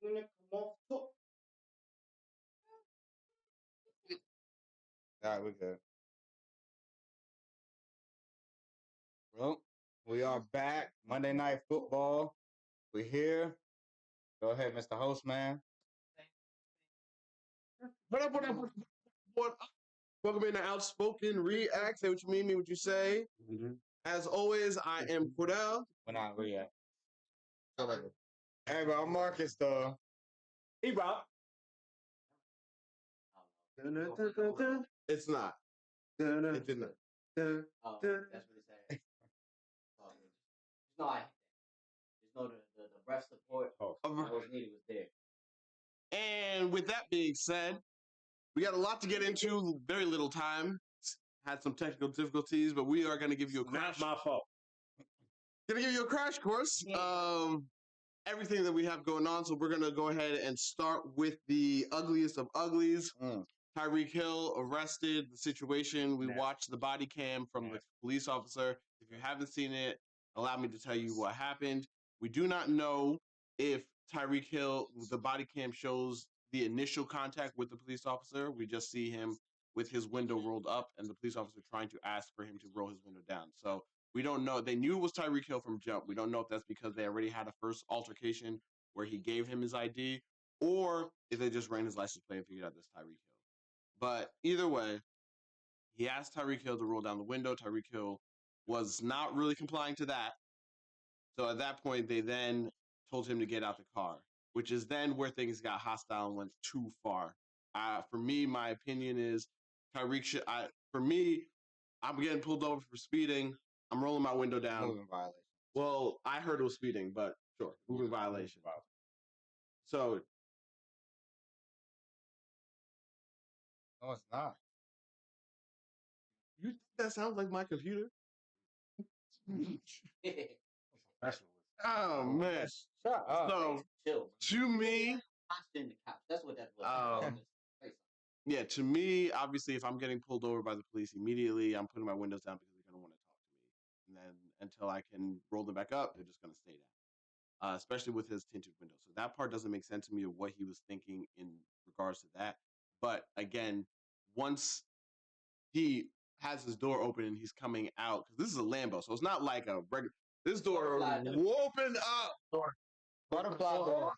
All right, we're good. Well, we are back. Monday Night Football. We're here. Go ahead, Mr. Host, man. What up? What up? Welcome into Outspoken React. Say what you mean what you say. Mm-hmm. As always, I am Cordell. We're not react. Hey, bro, I'm Marqus, though. Hey, Rob. It's not. It did not. That's what it said. No, I just know the breath support that was needed was there. And with that being said, we got a lot to get into. Very little time. Had some technical difficulties, but we are going to give you a crash. Not my fault. Going to give you a crash course of everything that we have going on. So we're going to go ahead and start with the ugliest of uglies. Tyreek Hill arrested. The situation. We watched the body cam from the police officer. If you haven't seen it, allow me to tell you what happened. We do not know if Tyreek Hill, the body cam shows the initial contact with the police officer. We just see him with his window rolled up and the police officer trying to ask for him to roll his window down. So we don't know. They knew it was Tyreek Hill from jump. We don't know if that's because they already had a first altercation where he gave him his ID or if they just ran his license plate and figured out this Tyreek Hill. But either way, he asked Tyreek Hill to roll down the window. Tyreek Hill was not really complying to that. So at that point, they then told him to get out the car, which is then where things got hostile and went too far. For me, my opinion is Tyreek should. For me, I'm getting pulled over for speeding. I'm rolling my window down. Moving violation. Well, I heard it was speeding, but sure, moving violation. So. No, it's not. You think that sounds like my computer? Oh man! Shut up. So Chill. to me, In the couch. That's what that was. Yeah, to me, obviously, if I'm getting pulled over by the police immediately, I'm putting my windows down because they're going to want to talk to me. And then until I can roll them back up, they're just going to stay down, especially with his tinted windows. So that part doesn't make sense to me of what he was thinking in regards to that. But again, once he has his door open and he's coming out, because this is a Lambo, so it's not like a regular. This door opened up. Butterfly door.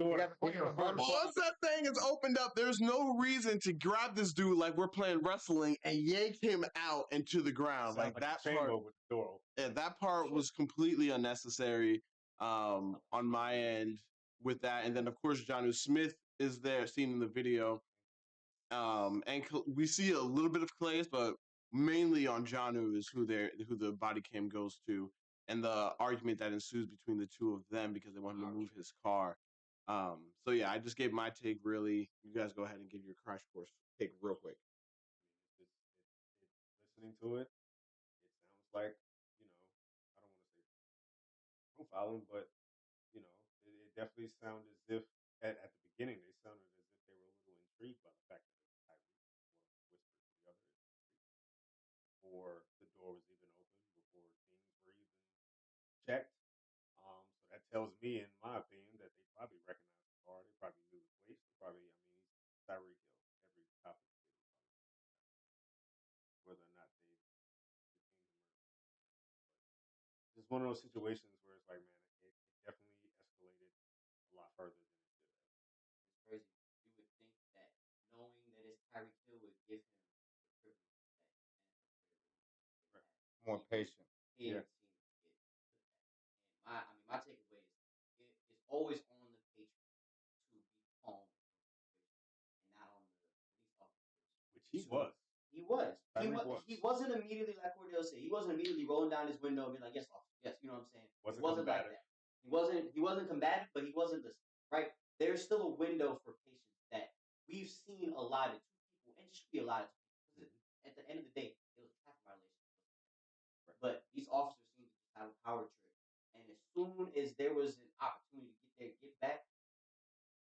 Once that thing is opened up, there's no reason to grab this dude like we're playing wrestling and yank him out into the ground. Like that part. With the door open. Yeah, that part was completely unnecessary on my end with that. And then of course Jonnu Smith is there, seen in the video. And we see a little bit of Calais, but mainly on Jonnu is who the body cam goes to, and the argument that ensues between the two of them because they want him to move his car. So yeah, I just gave my take. Really, you guys go ahead and give your crash course take real quick. Listening to it, it sounds like, I don't want to say profiling, but it definitely sounded as if at the beginning they sounded as if they were a little intrigued by the fact that it was Tyreek. One of them whispered to the other before the door was even open, before things were even checked. So that tells me, in my opinion, that they probably recognized the car. They probably knew the place. They probably, he's Tyreek Hill. Every cop in the city probably, whether or not they've detained him or not. But it's one of those situations where it's like, man, it definitely escalated a lot further than it should have. It's crazy. You would think that knowing that it's Tyreek Hill would give him the privilege that More patient. He didn't seem to get to that. And my takeaway is it's always on the patron to be calm and not on the police officers. Which he was. He was. He wasn't immediately, like Cordell said, he wasn't immediately rolling down his window and being like, yes, officer, yes, you know what I'm saying? It wasn't like that. He wasn't combative, but he wasn't this, right? There's still a window for patience that we've seen allotted to people, and it should be allotted to people. Because at the end of the day, it was a traffic violation. Right. But these officers seem to just have a power trip. And as soon as there was an opportunity to get there, get back,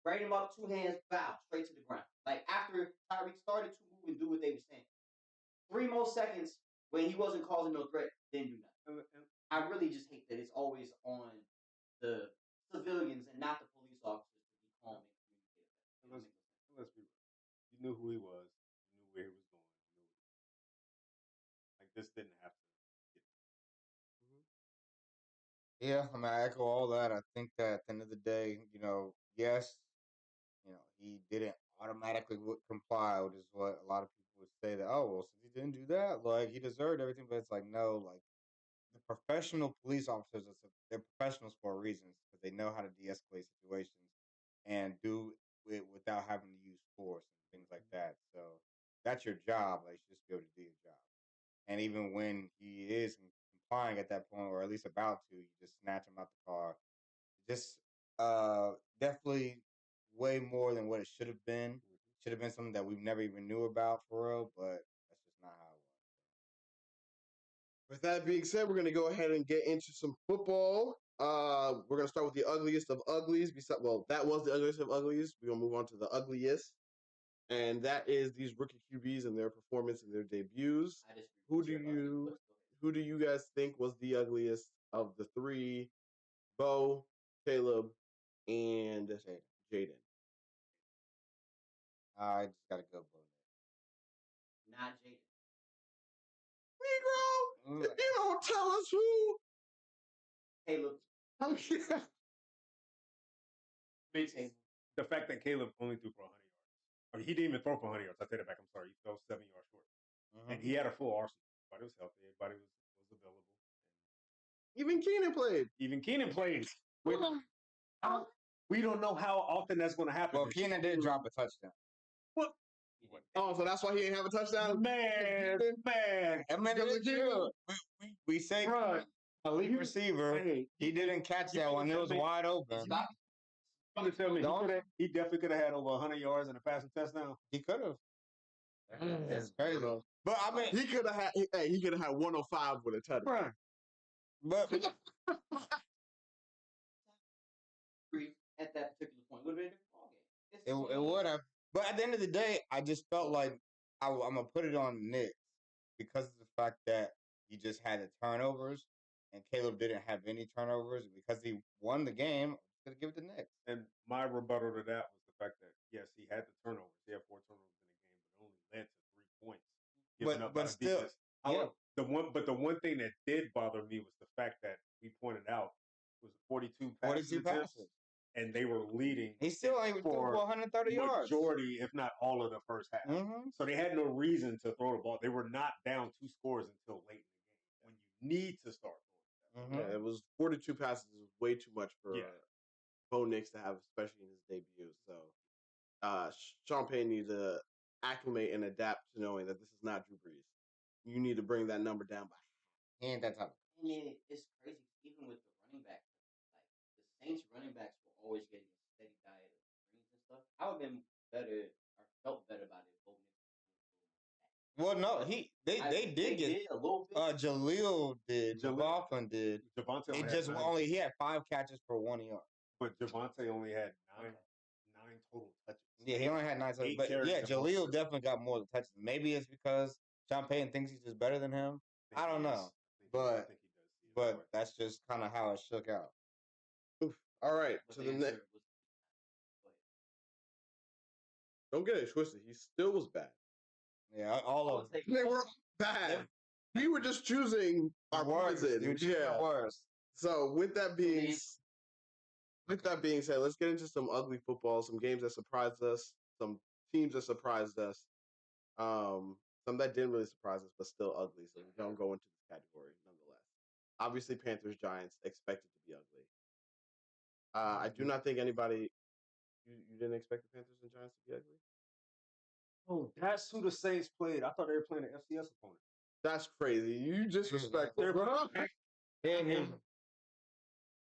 bring him up, two hands, bow, straight to the ground. Like after Tyreek started to move and do what they were saying, 3 more seconds when he wasn't causing no threat, didn't do nothing. I really just hate that it's always on the civilians and not the police officers to be calm and communicate. Let's be real. You knew who he was. You knew where he was going. You knew what he was doing. Like, this didn't have to get. Yeah, I mean, I echo all that. I think that at the end of the day, yes, he didn't automatically comply, which is what a lot of people would say that, oh, well, since he didn't do that, like, he deserved everything. But it's like, no, like, the professional police officers, they're professionals for a reason because they know how to de-escalate situations and do it without having to use force and things like that. So that's your job. Like, you should just be able to do your job. And even when he is complying at that point, or at least about to, you just snatch him out the car. Just definitely way more than what it should have been. Should have been something that we've never even knew about for real, but that's just not how it was. With that being said, we're going to go ahead and get into some football. We're going to start with the ugliest of uglies. Well, that was the ugliest of uglies. We're going to move on to the ugliest. And that is these rookie QBs and their performance and their debuts. Who do you guys think was the ugliest of the three? Bo, Caleb, and Jaden. I just gotta go Bo. Not Jaden. Negro, if you don't tell us who. Caleb. The fact that Caleb only threw for 100 yards. I mean, he didn't even throw for 100 yards. I take that back. I'm sorry. He fell 7 yards short. And he had a full arsenal. Everybody was healthy. Everybody was available. Even Keenan played. We don't know how often that's going to happen. Well, Keenan did drop a touchdown. What? Oh, so that's why he didn't have a touchdown? Man. I mean, it's true. We say elite receiver. He didn't catch that one. It was wide open. You tell me he definitely could have had over 100 yards and a passing touchdown. He could have. That's crazy. But I mean, he could have had 105 with a touchdown. But at that particular point would have been a different ballgame. It would have. But at the end of the day, I just felt like I'm gonna put it on Nick because of the fact that he just had the turnovers and Caleb didn't have any turnovers because he won the game. I'm gonna give it to Nick. And my rebuttal to that was the fact that yes, he had the turnovers. He had 4 turnovers in the game, but it only led to 3 points. But still, the one thing that did bother me was the fact that we pointed out was 42 passes. And they were leading. He still only threw 130 yards. Majority, if not all of the first half. So they had no reason to throw the ball. They were not down 2 scores until late in the game when you need to start throwing. Yeah, it was 42 passes. It was way too much for Bo Nix to have, especially in his debut. So Sean Payton needs to acclimate and adapt to knowing that this is not Drew Brees. You need to bring that number down by. And that's how. I mean, it's crazy. Even with the running back, like the Saints running backs were always getting a steady diet of screens and stuff. I would have been better or felt better about it if Bo Nix was. Well, no, they did get a little bit. Jaleel did. Javonte did. Javonte he had 5 catches for 1 yard. But Javonte only had 9 total touches. Yeah, he only had 9 touches. But yeah, Jaleel definitely got more touches. Maybe it's because Sean Payton thinks he's just better than him. I don't know. But that's just kind of how it shook out. Oof. All right. So the next. Don't get it twisted. He still was bad. Yeah, all of them. They were bad. We were just choosing our poison. Worst. So with that being said, let's get into some ugly football, some games that surprised us, some teams that surprised us, some that didn't really surprise us, but still ugly. So we don't go into this category nonetheless. Obviously, Panthers, Giants, expected to be ugly. I do not think anybody. You didn't expect the Panthers and Giants to be ugly? Oh, that's who the Saints played. I thought they were playing an FCS opponent. That's crazy. You disrespectful.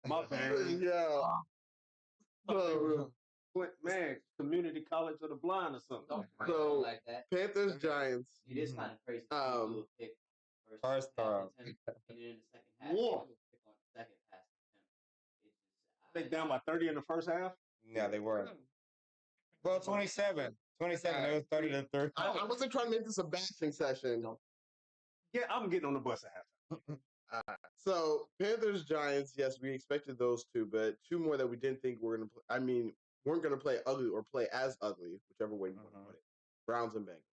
My bad. Yeah. Man, community college of the blind or something. So like that. Panthers, Giants. It is kind of crazy. Pick first half and in the second half. Pick on the second pass They down by 30 in the first half. Yeah, they were. Well, 27. 27. It was 30 to 30. I wasn't trying to make this a bashing session. Yeah, I'm getting on the bus at halftime. So Panthers, Giants. Yes, we expected those two, but two more that we didn't think were going to play. I mean, weren't going to play ugly or play as ugly, whichever way you want to put it. Browns and Bengals.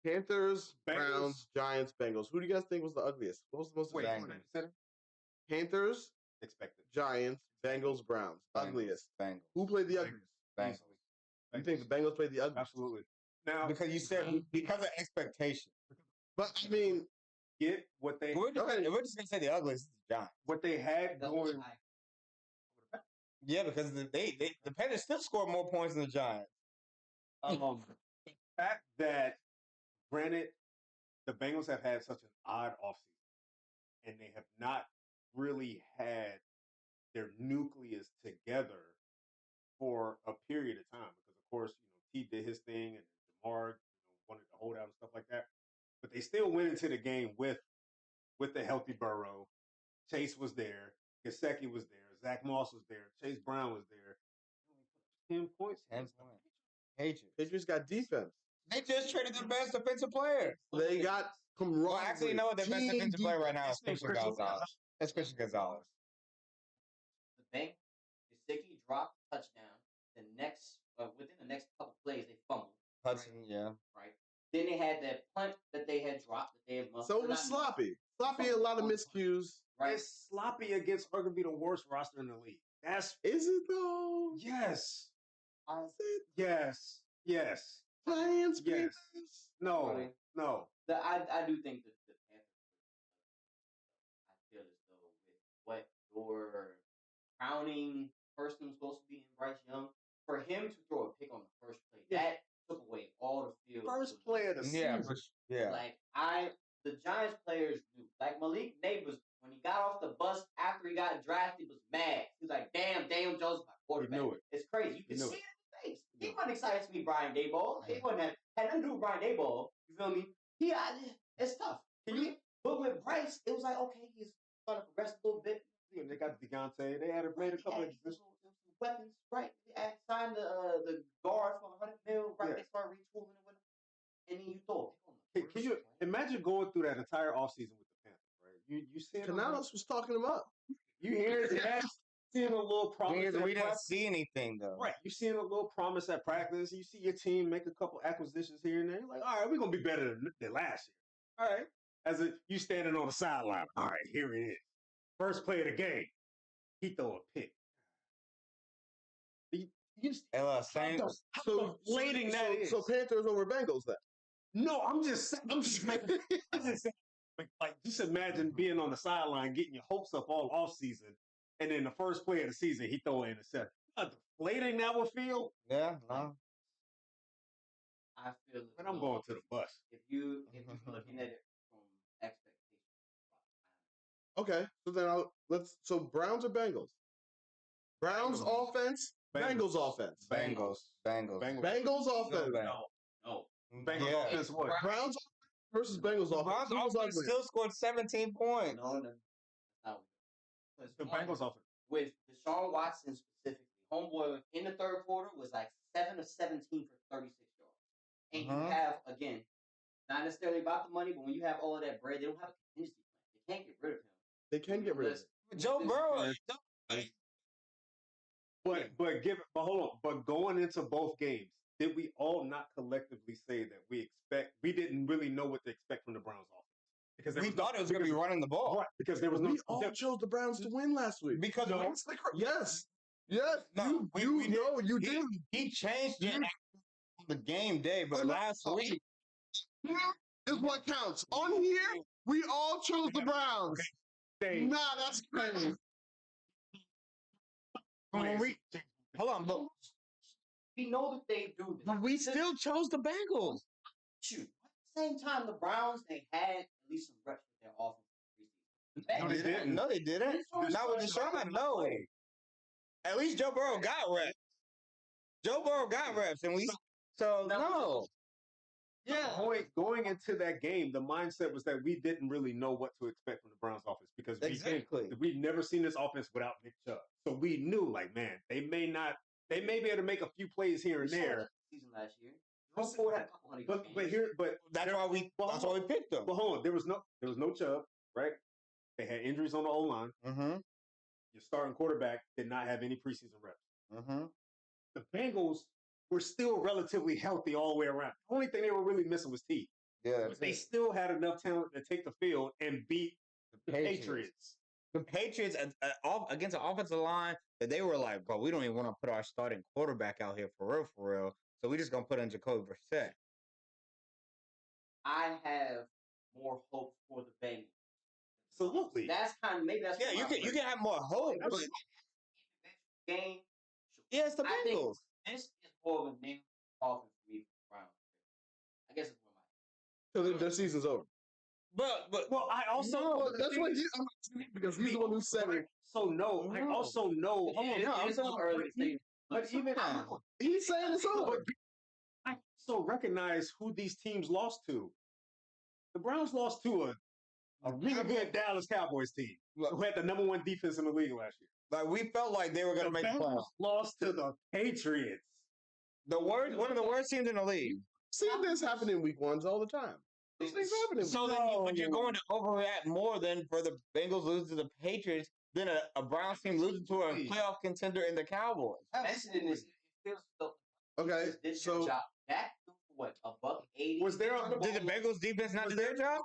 Panthers, Browns, Giants, Bengals. Who do you guys think was the ugliest? What was the most expected? Panthers, expected. Giants, Bengals, Browns. Ugliest. Bengals. Who played the ugliest? Bengals. You think the Bengals played the ugliest? Absolutely. Now, because you said because of expectation. But I mean, get what they. We're just gonna say the ugliest is the Giants. What they had going. Yeah, because the Panthers still scored more points than the Giants. The fact that, granted, the Bengals have had such an odd offseason, and they have not really had their nucleus together for a period of time. Because, of course, T did his thing, and DeMar wanted to hold out and stuff like that. But they still went into the game with the healthy Burrow. Chase was there. Gesicki was there. Zach Moss was there. Chase Brown was there. 10 points. 10 points. Patriots got defense. They just traded their best defensive player. They got camaraderie. Well, actually, you know what? Their best defensive player right now is Christian Gonzalez. That's Christian Gonzalez. The bank, Gesicki dropped a touchdown. Within the next couple plays, they fumbled. Hudson, yeah. Right. Then they had that punt that they had dropped. So it was sloppy. Sloppy, a lot of miscues. Right. It's sloppy against arguably the worst roster in the league. Is it though? Yes. Is it? Yes. Yes. Giants, yes. No. Really? No. I do think that the Panthers. I feel as though with what your crowning person was supposed to be in Bryce Young, for him to throw a pick on the first play, that took away all the field. First play of the season. Yeah. Like the Giants players knew. Like Malik Neighbors, when he got off the bus after he got drafted, was mad. He was like, damn, Daniel Jones is my quarterback. He knew it. It's crazy. You can see it in his face. He wasn't excited to be Brian Daboll. He wasn't had nothing to do with Brian Daboll. You feel me? It's tough. But with Bryce, it was like, okay, he's going to progress a little bit. They got Deontay. They had made a couple of weapons, right? They signed the guard for $100 million, right? Yeah. They started retooling it with him. And then you throw it. Can you imagine going through that entire offseason with the Panthers, right? You see Canales was talking him up. You hear it? Seeing a little promise. We didn't see anything though. Right. You seeing a little promise at practice. You see your team make a couple acquisitions here and there. You're like, all right, we're gonna be better than last year. All right. You standing on the sideline. All right, here it is. First play of the game. He throw a pick. So Panthers over Bengals then. No, I'm just making. Just imagine being on the sideline, getting your hopes up all off season, and then the first play of the season, he throw an interception. Deflating that would feel. Yeah, no. I feel. But I'm going to the bus. If you're looking at it from expectations. Okay, so then So Browns or Bengals? Browns offense. Bengals offense. Bengals offense. No. Bengals offense what? Browns versus Bengals offense. Browns offense still scored 17 points. No. The Bengals offense. With Deshaun Watson specifically, homeboy in the third quarter was like 7 of 17 for 36 yards. And you have, again, not necessarily about the money, but when you have all of that bread, they don't have a contingency plan. They can't get rid of him. They can get rid of him. Joe Burrow. But hold on. But going into both games, did we all not collectively say that we didn't really know what to expect from the Browns offense? Because we thought it was going to be running the ball. Right, because there was we all chose the Browns to win last week. Because yes. No, you did. He changed it on the game day, but last week is what counts. On here, we all chose the Browns. Nah, that's crazy. Hold on, but we know that they do this. But we still chose the Bengals. Shoot. At the same time, the Browns, they had at least some reps with their offense. No, they didn't. No, they didn't. Not with Deshaun. No. At least Joe Burrow got reps. And no. Yeah. Going into that game, the mindset was that we didn't really know what to expect from the Browns offense because we'd never seen this offense without Nick Chubb. So we knew, like, man, they may be able to make a few plays here and there. Season last year. But that's why we picked them. But hold on, there was no Chubb. right? They had injuries on the O-line. Mm-hmm. Your starting quarterback did not have any preseason reps. Mm-hmm. The Bengals were still relatively healthy all the way around. The only thing they were really missing was teeth. Yeah, But they still had enough talent to take the field and beat the Patriots. The Patriots against an offensive line that they were like, bro, we don't even want to put our starting quarterback out here for real. So we just gonna put in Jacoby Brissett. I have more hope for the Bengals. Absolutely. That's kind of maybe that's you can have more hope. Game. Yeah, it's the Bengals. This is more of a name offense for me for Browns. I guess it's more so their season's over. But well, I also no, that's what because he's the one who said it. So no, I also know. I'm so early to say, but even he's saying it's over. I also recognize who these teams lost to. The Browns lost to a really good Dallas Cowboys team who had the #1 defense in the league last year. Like we felt like they were going to make the playoffs. Lost to the Patriots. One of the worst teams in the league. See this happen in week ones all the time. These things happen. So then you're going to overreact more than for the Bengals losing to the Patriots than a Browns team losing to a playoff contender in the Cowboys. Okay, so that what $180? Was there? Did the Bengals defense not do their job?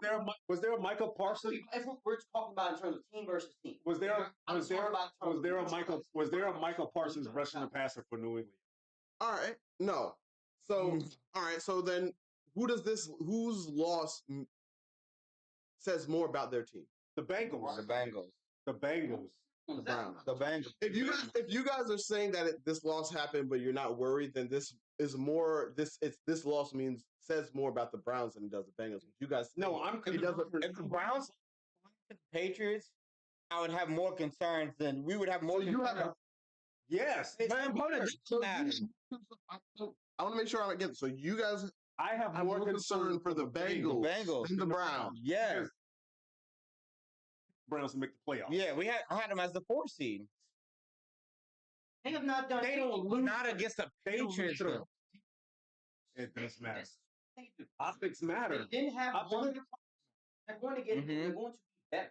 Was there a Michael Parsons? If we're talking about in terms of team versus team. Was there a Michael Parsons rushing the passer for New England? All right, no. So all right, so then whose loss says more about their team? The Bengals. The Bengals. The Bengals. The Browns. The Bengals. If you guys are saying that this loss happened, but you're not worried, then this loss says more about the Browns than it does the Bengals. You guys, no, if the Browns, the Patriots, I would have more concerns than we would have more. Yes, I want to make sure I get it. So you guys, I have more concern for the Bengals than the Browns. Yes. Browns to make the playoffs. Yeah, I had them as the 4th seed. They have not done. They don't lose. Not against the Patriots. It does matter. Optics matter. They didn't have one. They're going to get it. They're going to be better.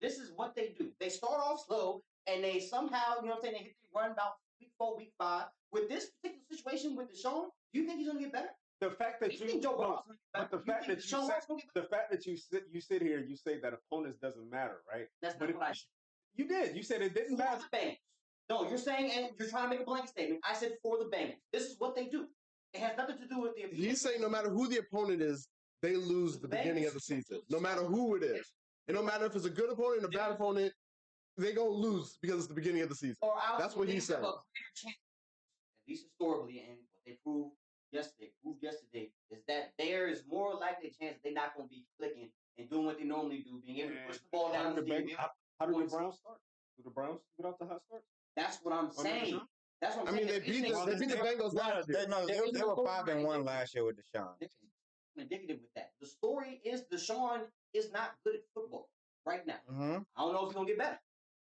This is what they do. They start off slow, and they somehow, you know what I'm saying, they hit the run about week 4, week 5. With this particular situation with Deshaun, do you think he's going to get better? The fact that you sit here and you say that opponents doesn't matter, right? That's not what I said. You did. You said it didn't matter. The Bengals. No, you're saying, and you're trying to make a blanket statement. I said for the Bengals. This is what they do. It has nothing to do with the opponent. He's saying no matter who the opponent is, they lose the beginning of the season. No matter who it is. And no matter if it's a good opponent or a bad opponent, they're going to lose because it's the beginning of the season. That's what he said. At least historically, and what they proved yesterday, is that there is more likely a chance that they're not going to be clicking and doing what they normally do, being able to push the ball down the field. How do the Browns start? Do the Browns get off the hot start? That's what I'm saying. That's what I'm saying. They beat the Bengals last year. They were 5-1 last year with Deshaun. Indicative with that. The story is Deshaun is not good at football right now. Mm-hmm. I don't know if he's going to get better.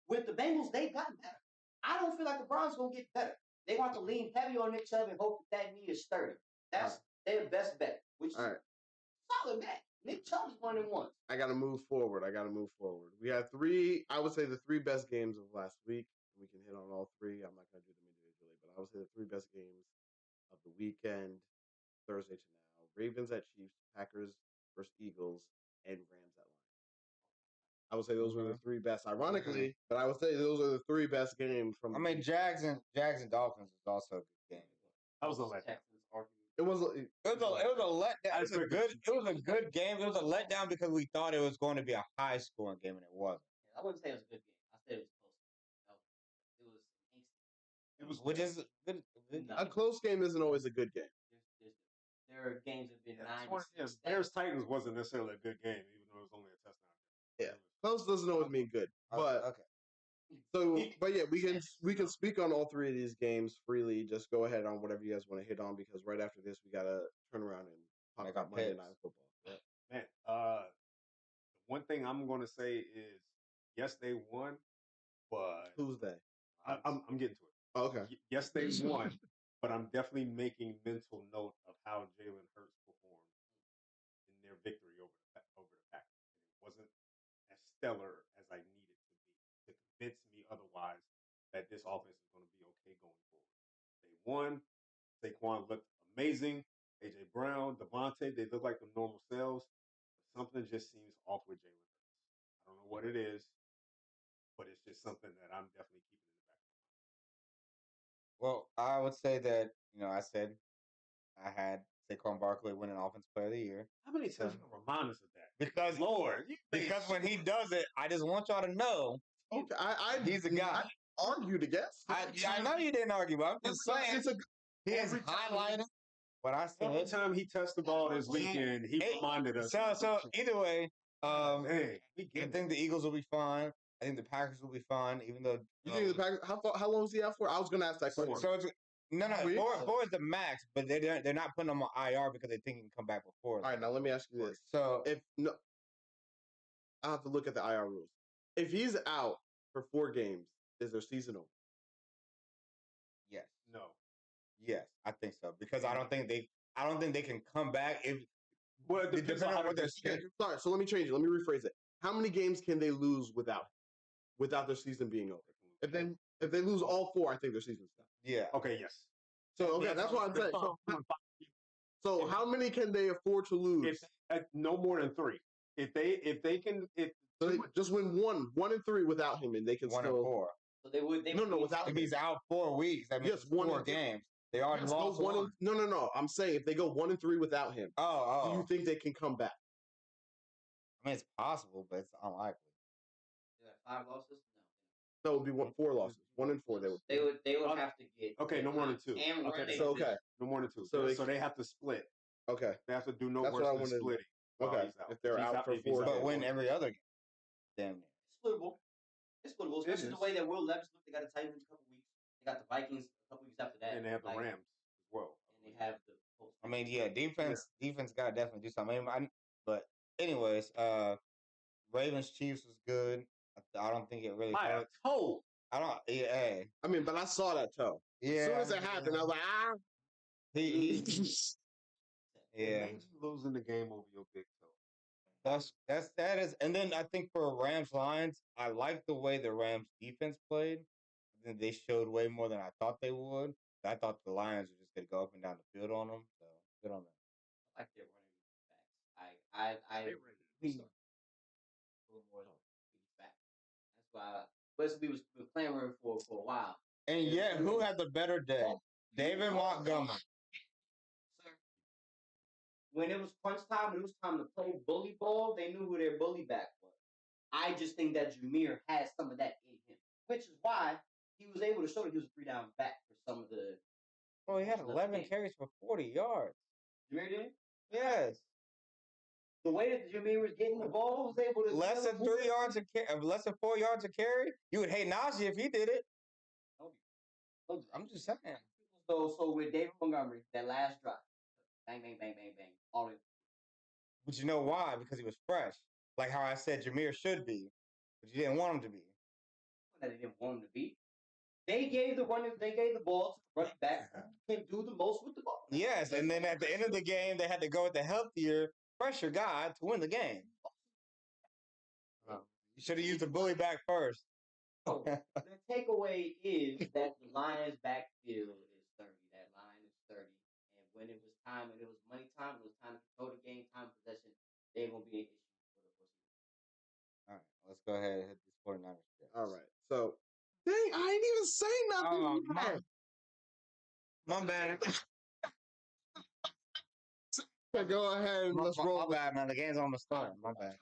With the Bengals, they've gotten better. I don't feel like the Browns are going to get better. They want to lean heavy on Nick Chubb and hope that knee is sturdy. That's their best bet, which is solid bet. Nick Chubb is 1-1. I got to move forward. We had I would say the 3 best games of last week. We can hit on all 3. I'm not going to do them individually, but I would say the 3 best games of the weekend, Thursday to now. Ravens at Chiefs, Packers versus Eagles, and Rams at Lions. I would say those were the 3 best, ironically, but I would say those are the 3 best games from. I mean, Jags and Dolphins was also a good game. That was a letdown. It was a letdown. It was a good game. It was a letdown because we thought it was going to be a high scoring game, and it wasn't. I wouldn't say it was a good game. I said it was close. It was which is good. A close game isn't always a good game. There are games that have been 9. Bears Titans wasn't necessarily a good game, even though it was only a touchdown. Yeah, close doesn't always mean good, but okay. So, but yeah, we can speak on all 3 of these games freely. Just go ahead on whatever you guys want to hit on, because right after this, we gotta turn around and talk about Monday Night Football. Yeah. Man, one thing I'm gonna say is yes, they won, but who's they? I'm getting to it. Oh, okay. Yes, they won, but I'm definitely making mental note of how Jalen Hurts performed in their victory over the Packers. And it wasn't as stellar as I need it to be to convince me otherwise that this offense is going to be okay going forward. They won. Saquon looked amazing. AJ Brown, Devontae, they look like the normal selves. But something just seems off with Jalen Hurts. I don't know what it is, but it's just something that I'm definitely keeping in the back of my mind. Well, I would say that, I said I had Saquon Barkley winning Offensive Player of the Year. How many times you gonna remind us of that? Because, Lord, because when he does it, I just want y'all to know. Okay, he's a guy. I argued against. I know you didn't argue, but I'm just saying. He is highlighted what I said. Every time he touched the ball this weekend, he reminded us. So either way, hey, I think the Eagles will be fine. I think the Packers will be fine, even though. You think the Packers? How long is he out for? I was going to ask that question. So it's, no, 4 is the max, but they're not putting him on IR because they think he can come back before. All right, now let me ask you this. So I have to look at the IR rules. If he's out for 4 games, is their season over? Yes. No. Yes, I think so because I don't think they can come back if. Well, it depends on what they're scheduled. Sorry, so let me change it. Let me rephrase it. How many games can they lose without their season being over? If they lose all 4, I think their season's done. Yeah. Okay. Yes. So that's what I'm saying. So how many can they afford to lose? No more than 3. If they can so they just win 1 and 3 without him, and they can 1 still. and 4. So they would. No, without if he's out 4 weeks, that means yes, 4 games. They already lost one. No. I'm saying if they go 1 and 3 without him, do you think they can come back? I mean, it's possible, but it's unlikely. Yeah, 5 losses. No, it would be 4 losses. 1 and 4. They would have to get. Okay, no more than 2. Okay, no more than 2. So they have to split. Okay, they have to do no worse than splitting. Okay, if they're out for 4, but win every other game. Damn near. Splittable. It's splittable, especially the way that Will Levis looked. They got the Titans a couple weeks. They got the Vikings a couple weeks after that, and they have the Rams as well. And they have the Colts. I mean, yeah, defense got to definitely do something. But anyways, Ravens Chiefs was good. I don't think it really hurt. Toe. I don't. Yeah. I mean, but I saw that toe. Yeah. As soon as it happened, I was like, ah. Yeah. Losing the game over your big toe. That is, and then I think for Rams Lions, I like the way the Rams defense played. I think they showed way more than I thought they would. I thought the Lions were just gonna go up and down the field on them. So good on them. I like their running backs. I a little more back. That's why Wesley was clamoring for a while. And yet, who had the better day? David Montgomery. Sir, when it was crunch time, when it was time to play bully ball, they knew who their bully back was. I just think that Jameer has some of that in him, which is why he was able to show that he was a 3-down back for some of the. Well, he had 11 carries for 40 yards. Jameer did? Yes. The way that Jameer was getting the ball, was able to less than 3 yards less than 4 yards a carry. You would hate Najee if he did it. I'm just saying. So with David Montgomery, that last drive, bang, bang, bang, bang, bang, all in. But you know why? Because he was fresh. Like how I said Jameer should be, but you didn't want him to be. That they didn't want him to be. They gave the ball to the running back who can do the most with the ball. Yes, and then at the end of the game, they had to go with the healthier, fresher guy to win the game. You should have used the bully back first. So, the takeaway is that the Lions' backfield is 30. That line is 30. And when it was time, when it was money time, it was time to control the game, time possession, they're going to be an issue for the foreseeable. All right, let's go ahead and hit these 49ers. All right. So, dang, I ain't even say nothing. My bad. Go ahead and let's roll. My bad, man. The game's almost started. My bad.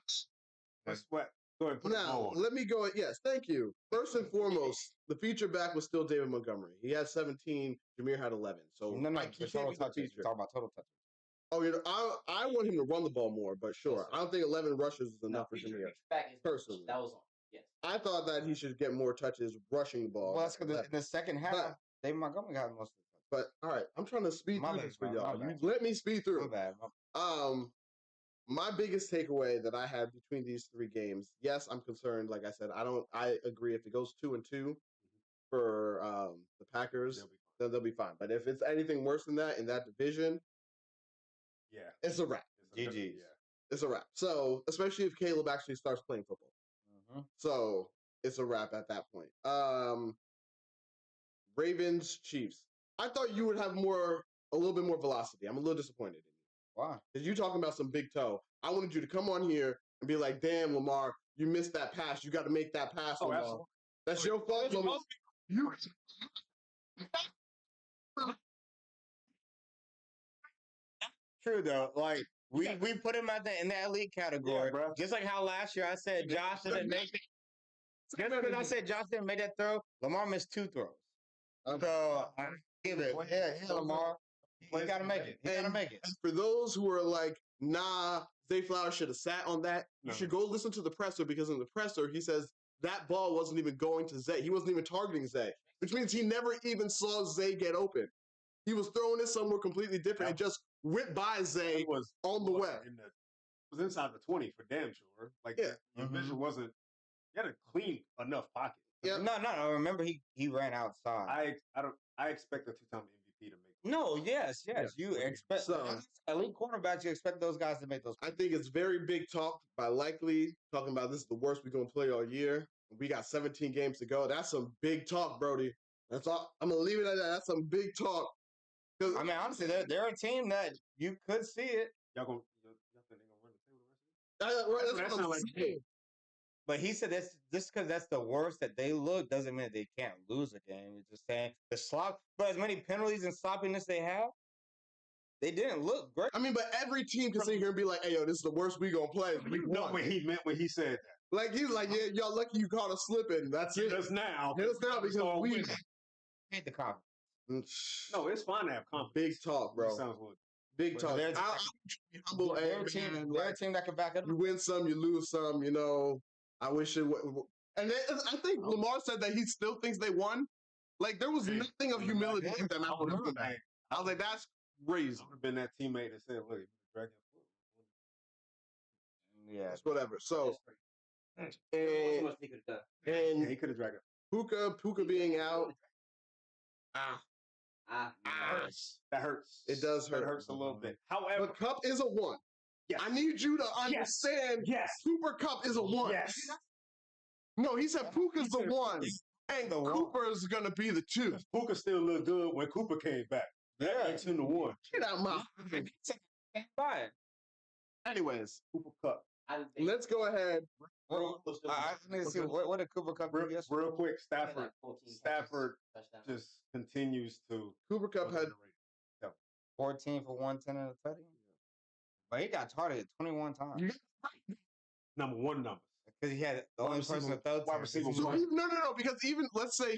Let's sweat. Go ahead. Now, let me go. Yes, thank you. First and foremost, the feature back was still David Montgomery. He had 17. Jameer had 11. So no, he can't be the feature. We're talking about total touches. Oh, I want him to run the ball more, but sure. I don't think 11 rushes is enough for Jameer. Personally. That was on. Yes. I thought that he should get more touches rushing the ball. Well, that's because in the second half, David Montgomery got most of the touches. But, all right, I'm trying to speed through this for y'all. Let me speed through. My bad. My biggest takeaway that I had between these 3 games, yes, I'm concerned. Like I said, I agree. If it goes 2-2 for the Packers, then they'll be fine. But if it's anything worse than that in that division, yeah, it's a wrap. GG's. Yeah. It's a wrap. So, especially if Caleb actually starts playing football. So it's a wrap at that point. Ravens, Chiefs. I thought you would have a little bit more velocity. I'm a little disappointed in you. Why? Because you're talking about some big toe. I wanted you to come on here and be like, damn, Lamar, you missed that pass. You got to make that pass, Lamar. Absolutely. That's your fault, Lamar. True though, like we put him in the elite category, just like how last year I said Josh didn't make it. Just because I said Josh didn't make that throw, Lamar missed 2 throws. So I give it, yeah, Lamar, he got to make it. He got to make it. For those who are like, nah, Zay Flowers should have sat on that. You should go listen to the presser, because in the presser he says that ball wasn't even going to Zay. He wasn't even targeting Zay, which means he never even saw Zay get open. He was throwing it somewhere completely different and just went by Zay on the way. It was inside the 20 for damn sure. Like, your vision wasn't, you had a clean enough pocket. Yeah. No. Remember, he ran outside. I expect a 2-time MVP to make it. No, yes. You expect elite quarterbacks. You expect those guys to make those. I think it's very big talk by Likely talking about this is the worst we're gonna play all year. We got 17 games to go. That's some big talk, Brody. That's all. I'm gonna leave it at that. That's some big talk. I mean, honestly, they're a team that you could see it. Y'all think they're gonna run the table the rest of the year? That's what I'm saying. But he said that's just because that's the worst that they look doesn't mean that they can't lose a game. It's just saying the slop, but as many penalties and sloppiness they have, they didn't look great. I mean, but every team can sit here and be like, "Hey, yo, this is the worst we gonna play." No, what he meant when he said that. Like he's like, "Yeah, y'all lucky you caught us slipping. That's it. Hit us now because we hate the confidence." No, it's fine to have confidence. Big talk, bro. Sounds good. Big talk. They're a team that can back it up. You win some, you lose some. You know, I wish it would. And I think Lamar said that he still thinks they won. Like there was nothing of humility in them after that. I was like, that's crazy. I would have been that teammate that said, "Look, Dragon foot." Yeah, it's whatever. So, and he could have dragged it. Puka being out. That hurts. It does hurt. It hurts a little bit. However, but Cup is a 1. Yes. I need you to understand. Yes. Super Cup is a 1. Yes. No, he said Puka's the 1. And Cooper's going to be the 2. Puka still looked good when Cooper came back. That makes him the 1. Get out my Fine. Anyways, Cooper Cup. Let's go ahead. I need to see what did Cooper Cup do yesterday? Real quick, Stafford just continues to. Cooper Cup had 14 for 110 and a touchdown. But he got targeted 21 times. Number 1 numbers. Because he had the only person to throw to. No. Because even let's say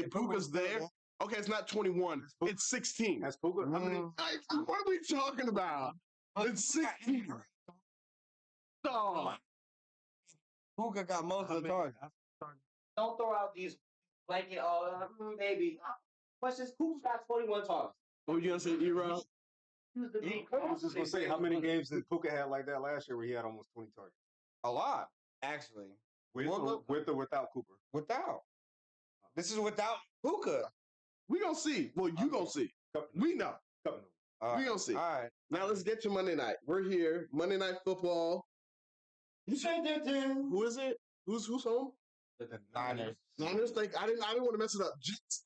Puka's there. Okay, it's not 21. It's 16. That's Puka. How many? What are we talking about? It's 16. Oh. Puka got most of the targets. Don't throw out these blanket, maybe. Questions, who got 21 targets? What were you going to say, E-Rob? I was just going to say, how many games did Puka have like that last year where he had almost 20 targets? A lot, actually. With or without Cooper? Without. This is without Puka. We going to see. Well, you going to see. We know. We going to see. All right. Now let's get to Monday night. We're here. Monday Night Football. Who is it? Who's home? The Niners. Niners. I didn't want to mess it up. Jets.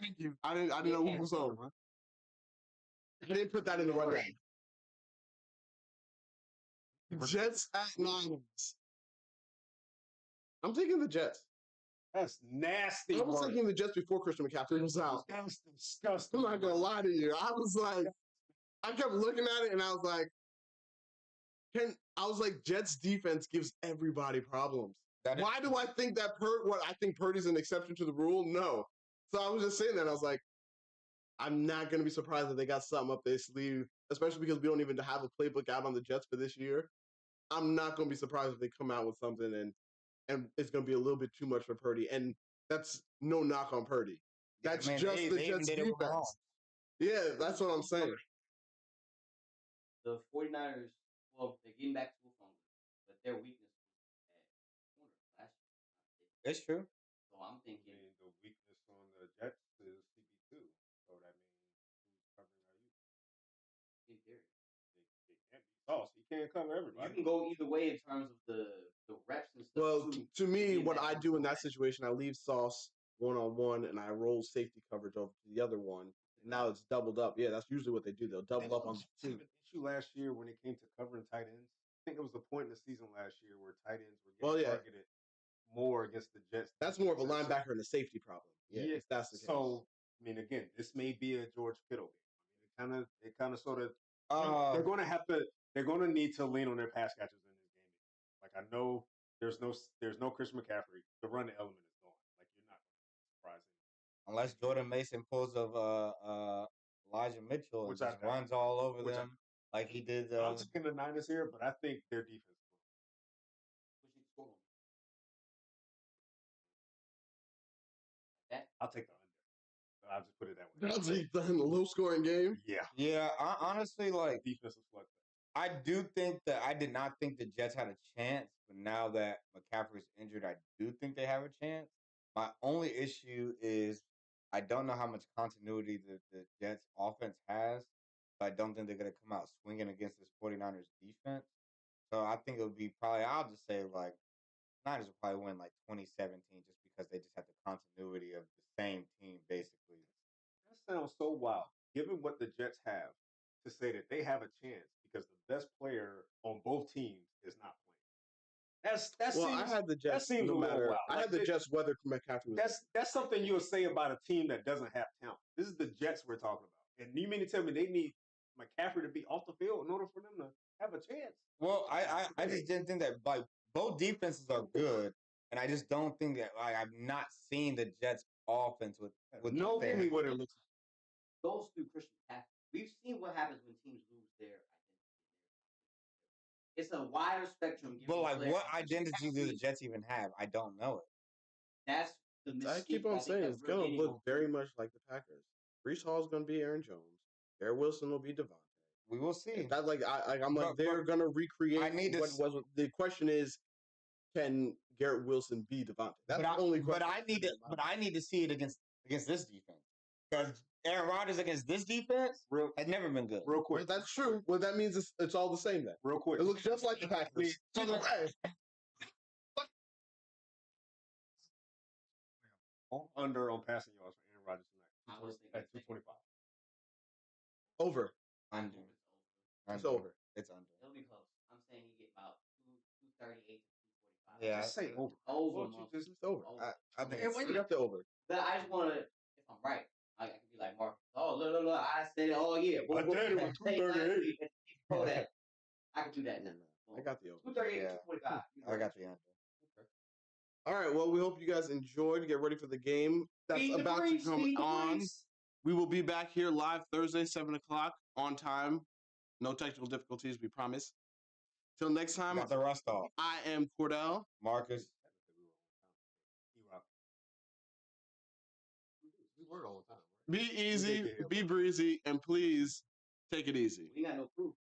Thank you. I didn't know who was home. I didn't put that in the rundown. Jets at Niners. I'm taking the Jets. That's nasty. I was taking the Jets before Christian McCaffrey was out. That's disgusting. I'm not gonna lie to you. I was like, I kept looking at it and I was like, Jets defense gives everybody problems. Why do I think that I think Purdy's an exception to the rule? No. So I was just saying that. I was like, I'm not going to be surprised if they got something up their sleeve, especially because we don't even have a playbook out on the Jets for this year. I'm not going to be surprised if they come out with something and it's going to be a little bit too much for Purdy. And that's no knock on Purdy. That's the Jets defense. Yeah, that's what I'm saying. The 49ers, well, they're getting back to a fumble, but their weakness was at corner last year. It's true. So I'm thinking the weakness on the Jets is CB2. So that means who's covering our youth? In theory. They can't be Sauce. He can't cover everybody. You can go either way in terms of the reps and stuff. Well, to me, what I do in that situation, I leave Sauce 1-on-1 and I roll safety coverage over to the other one. And now it's doubled up. Yeah, that's usually what they do. They'll double up on two. An issue last year when it came to covering tight ends. I think it was the point in the season last year where tight ends were getting targeted more against the Jets. That's more of a linebacker and a safety problem. Yeah, if that's the case. So, I mean, again, this may be a George Kittle game. I mean, it kind of sort of. They're going to have to. They're going to need to lean on their pass catchers in this game. Like I know there's no Christian McCaffrey. The run element is gone. Like you're not surprising. Unless Jordan Mason pulls of Elijah Mitchell and just runs all over them like he did. I'm taking the Niners here, but I think their defense will. I'll take the under. I'll just put it that way. I'll take the low scoring game. Yeah. Yeah. Honestly, like defensive slugfest. I do think that I did not think the Jets had a chance, but now that McCaffrey's injured, I do think they have a chance. My only issue is I don't know how much continuity the Jets offense has. But I don't think they're going to come out swinging against this 49ers defense. So I think it would be I'll just say like Niners will probably win like 2017 just because they just have the continuity of the same team basically. That sounds so wild, given what the Jets have, to say that they have a chance because the best player on both teams is not playing. I had the Jets. That seems no matter. Wild. I had the Jets whether McCaffrey was. That's something you'll say about a team that doesn't have talent. This is the Jets we're talking about, and you mean to tell me they need McCaffrey to be off the field in order for them to have a chance? Well, I just didn't think that like both defenses are good, and I just don't think that I've not seen the Jets offense with no me what it looks like. Goes through Christian McCaffrey. We've seen what happens when teams lose their identity. It's a wider spectrum. But like, what identity do the Jets even have? I don't know it. That's the mystique. I keep on saying it's going to look very much like the Packers. Breece Hall is going to be Aaron Jones. Garrett Wilson will be Devontae. We will see. That I'm like they're going to recreate what was. The question is, can Garrett Wilson be Devontae? That's the only question. But I need to see it against this defense because Aaron Rodgers against this defense has never been good. Real quick, that's true. Well, that means it's all the same then. Real quick, it looks just like the Packers. Under on passing yards for Aaron Rodgers tonight. I was at 225. Over. Under. It's over. It's under. It'll be close. I'm saying you get about 238 to 245. Yeah, just say over. Over. Just over. I think it's you got the over. But I just want to, if I'm right, I can be like Marqus. Oh, look, I said it all year. I did it with 238. I can do that now. I got the over. 238 to 245. I got the under. All right. Well, we hope you guys enjoyed. Get ready for the game that's about to come on. We will be back here live Thursday, 7 o'clock on time. No technical difficulties, we promise. Till next time, got the rust off. I am Cordell. Marqus. We were all the time. Be easy, be breezy, and please take it easy. We got no proof.